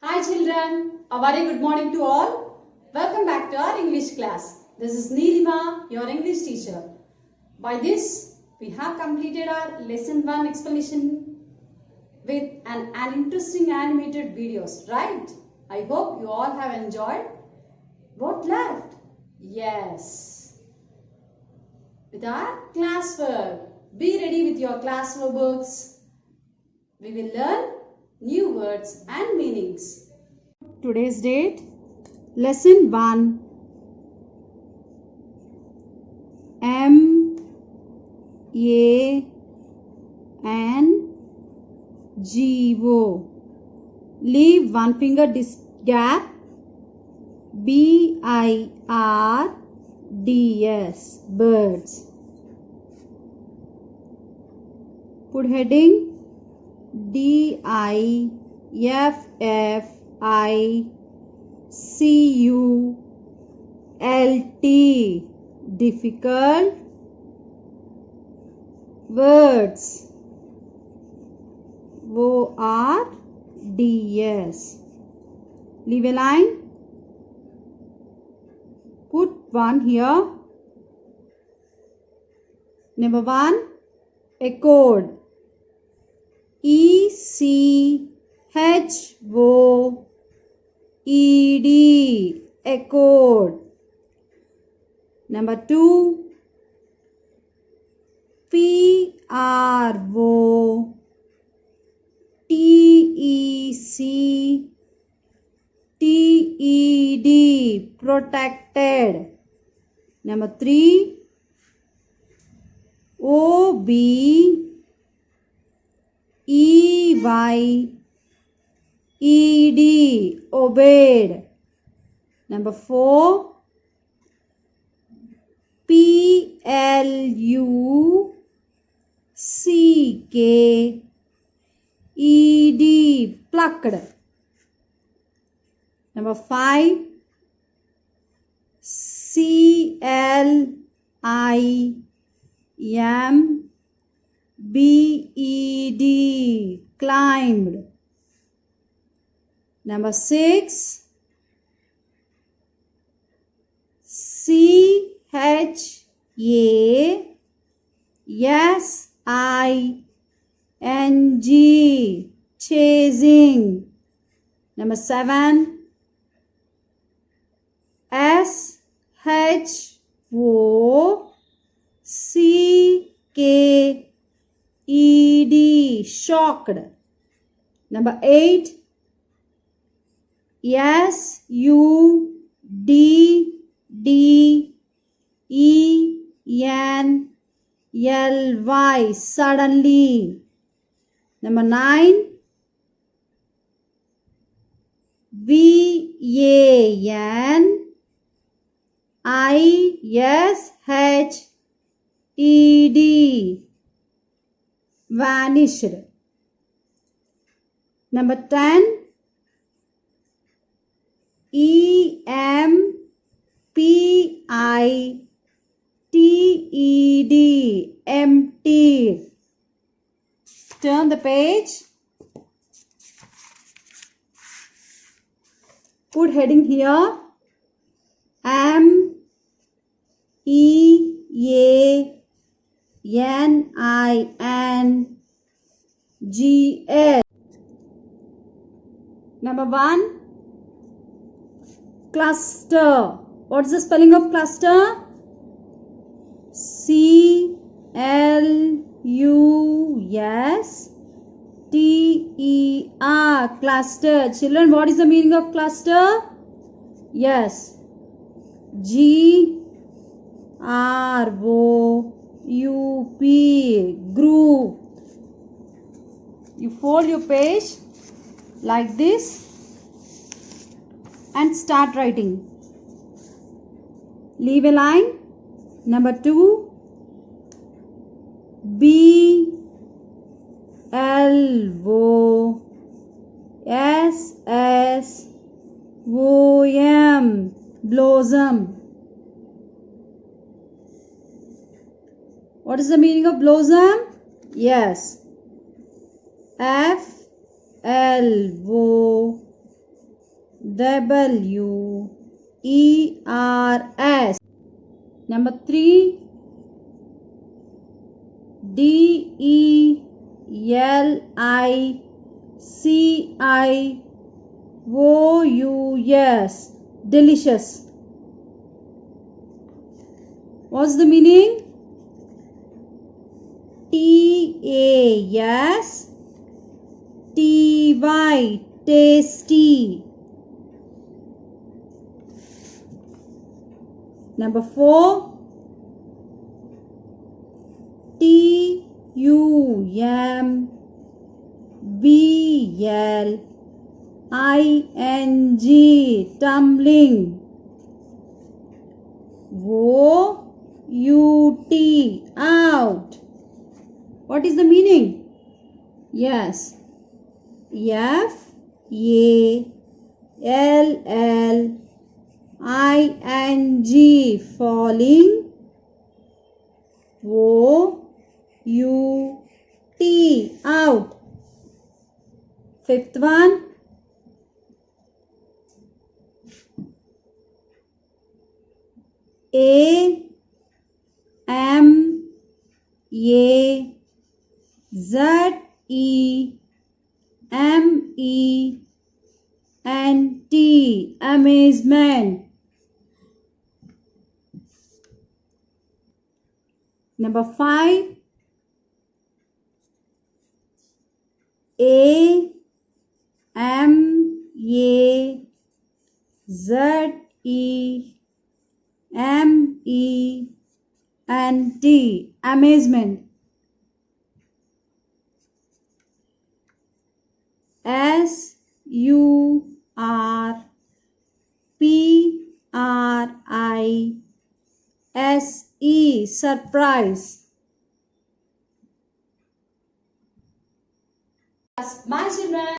Hi children, a very good morning to all. Welcome back to our English class. This is Neelima, your English teacher. By this, we have completed our lesson 1 explanation with an interesting animated videos, right? I hope you all have enjoyed. What left? Yes. With our classwork. Be ready with your classwork books. We will learn new words and meanings. Today's date, lesson 1, MANGO. Leave one finger gap. BIRDS, birds. Put heading DIFFICULT, difficult words. WORDS. Leave a line. Put one here. Number 1, accord. ECHOED, accord. Number 2, PROTECTED, protected. Number 3, OBEYED, obeyed. Number 4, PLUCKED, plucked. Number 5, CLIMBED, climbed. Number 6, CHASING, chasing. Number 7, SHOCKED, shocked. Number 8, SUDDENLY, suddenly. Number 9, VANISHED, vanished. Number 10, EMPTED, emptied. Turn the page. Put heading here. MEANINGS. Number 1, cluster. What's the spelling of cluster? CLUSTER, cluster. Children, what is the meaning of cluster? Yes, GROUP, group. You fold your page like this and start writing. Leave a line. Number 2, BLOSSOM, blossom. What is the meaning of blossom? Yes, FLOWER, W-E-R-S. Number 3, D-E-L-I-C-I-O-U-S. Delicious. What's the meaning? T-A-S-T-Y. Tasty. Number 4, T-U-M-B-L-I-N-G. Tumbling. O-U-T. Out. What is the meaning? Yes. F-A-L-L-I-N-G. Falling. O-U-T. Out. Fifth one. A-M-A-Z-E-M-E-N-T. Amazement. Number 5. A-M-A-Z-E-M-E-N-T. Amazement. S-U-R-P-R-I-S-E. Surprise. Bye, children.